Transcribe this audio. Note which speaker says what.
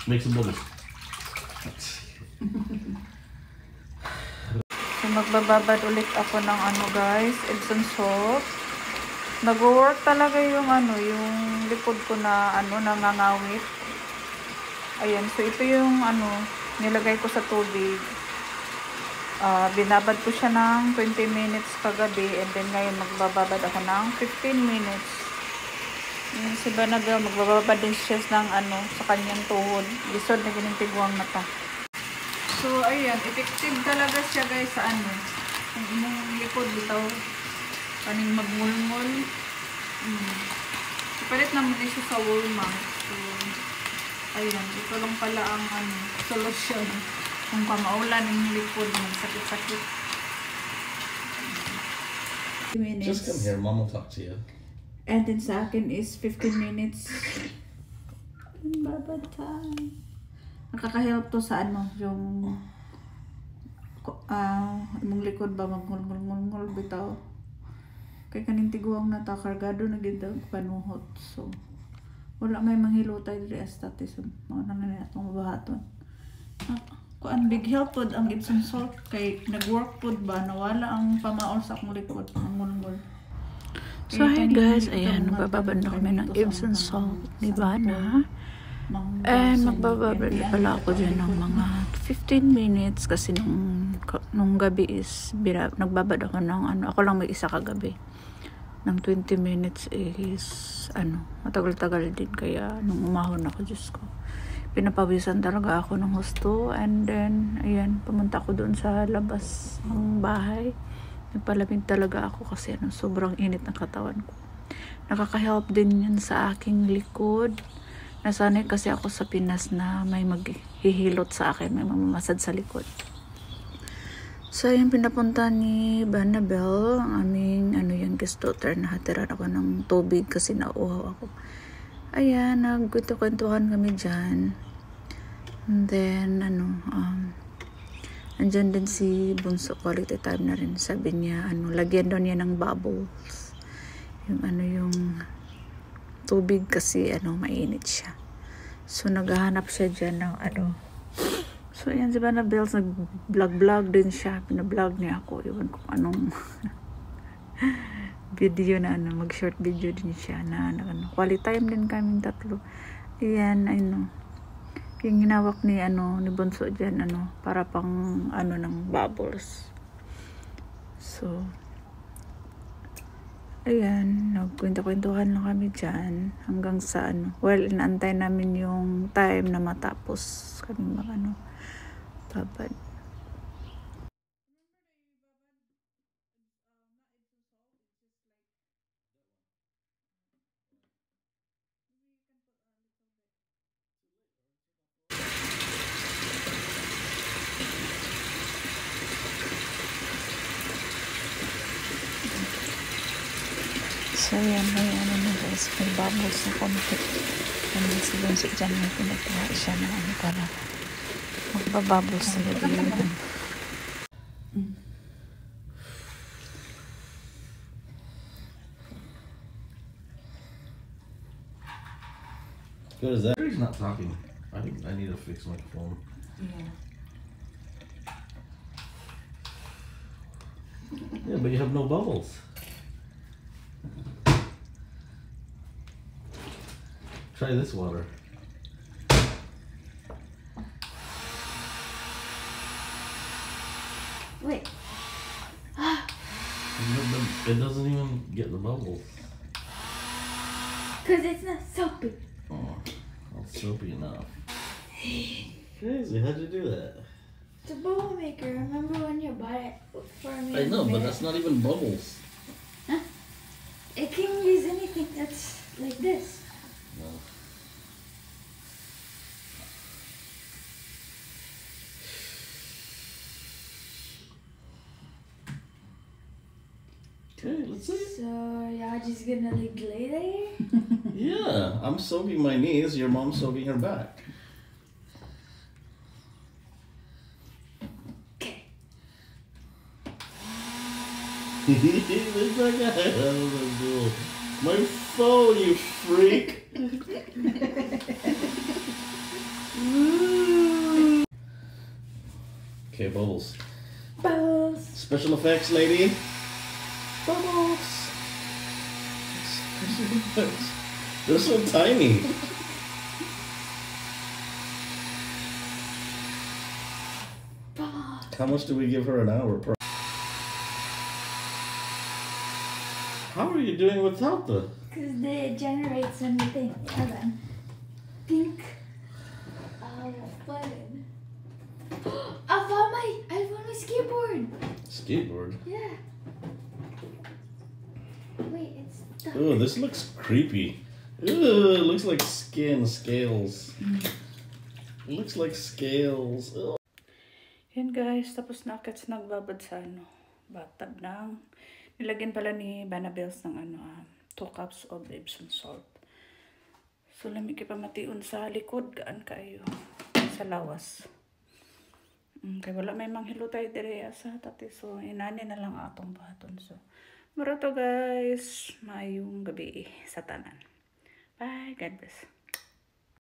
Speaker 1: Make some bubbles.
Speaker 2: So, magbababad ulit ako ng ano guys, Epsom salt. Nag-work talaga yung ano, yung likod ko na ano, nangangawit. Ayan, so ito yung ano, nilagay ko sa tubig. Binabad ko siya ng 20 minutes kagabi, and then ngayon magbababad ako ng 15 minutes. Si Banabel, magbababad din siya ng ano, sa kanyang tuhod. Lisod na ginintiguang mata. So, ayan, effective talaga siya guys sa ano, ang imong likod bitaw, kaning magmulmul. Ipalit naman din siya sa Walmart. So, ayan, ito lang pala ang ano, solusyon. Kung kamaulan ng likod, magsakit-sakit.
Speaker 1: Just come here, Mom will talk to you.
Speaker 2: And then sa akin is 15 minutes. Babad time. Nakaka-help to sa ano, yung imong likod ba magmul bitaw. Kay kaning tiguang na ta kargado na gid ang panuhot. So wala may manghilotay diri astatis. Mao na na atong mabahaton. Kuan big help pod ang Epsom salt kay nag-work pod ba nawala ang pamaol sa akong likod pangmulmul.
Speaker 3: So hi guys, ayan, magbababad na kami ng Epsom salt ni Bana. And magbababad pala ako dyan ng mga 15 minutes kasi nung gabi is nagbabad ako ng ano, ako lang may isa kagabi. Ng 20 minutes is ano, matagal-tagal din kaya nung umahon ako, Diyos ko. Pinapawisan talaga ako ng husto, and then ayan, pumunta ako doon sa labas ng bahay. Nagpalamig talaga ako kasi ano, sobrang init ng katawan ko. Nakaka-help din yan sa aking likod. Nasanay kasi ako sa Pinas na may maghihilot sa akin, may mamamasad sa likod. So, yung pinapunta ni Banabel, ang aming ano yan, guest daughter, nahatiran ako ng tubig kasi nauhaw ako. Ayan, nagkwento-kwentuhan kami dyan. And then, ano, andyan din si Bunso, quality time na rin. Sabi niya, ano, lagyan daw niya ng bubbles. Yung ano, yung tubig kasi ano, mainit siya. So naghahanap siya dyan ng ano. So ayan si Banabel, nag-vlog din siya. Pina-vlog niya ako. Iwan ko anong video na ano, mag-short video din siya na ano, quality time din kaming tatlo. Ayan, ano. Yung hinawak ni ano, ni Bunso dyan, ano, para pang ano ng bubbles. So ayan, nagkwento-kwentuhan lang kami dyan hanggang sa ano, well, inaantay namin yung time na matapos kami mag ano, babad. So yan, may ano na guys, may bubbles na konti. And si Bunso dyan, may pinagkuha siya na ano para magbabubbles na yun.
Speaker 1: Good as that. He's not talking. I think I need to fix my phone.
Speaker 2: Yeah.
Speaker 1: Yeah, but you have no bubbles. Try this water.
Speaker 2: Wait.
Speaker 1: It doesn't even get the bubbles.
Speaker 2: Because it's not soapy.
Speaker 1: Oh, not soapy enough. Crazy, how'd you do that?
Speaker 4: It's a bubble maker. Remember when you bought it for me?
Speaker 1: I know, but that's not even bubbles.
Speaker 4: Huh? It can use anything that's like this.
Speaker 1: No. Okay, let's see.
Speaker 4: So y'all just gonna like lay there?
Speaker 1: Yeah, I'm soaking my knees, your mom's soaking her back.
Speaker 4: Okay.
Speaker 1: Looks like I have my phone, you freak. Okay, bubbles.
Speaker 4: Bubbles.
Speaker 1: Special effects, lady. Bubbles. Special effects. They're so tiny. How much do we give her an hour per? How are you doing without the?
Speaker 4: Because they generate something. Hold on. Pink. Button. I found my skateboard.
Speaker 1: Skateboard?
Speaker 4: Yeah. Wait, it's stuck.
Speaker 1: Oh, this looks creepy. Ooh, it looks like skin, scales. It looks like scales. Ugh.
Speaker 3: Yan guys, tapos na agad nagbabad sa bathtub ng nilagyan pala ni Banabels ng 2 cups of Epsom salt. So lamig pa mation sa likod, gaan kayo sa lawas. Kaya wala may manghilutay dire sa tati. So inani na lang atong baton. So mura to guys, mayong gabi sa tanan. Bye, God bless.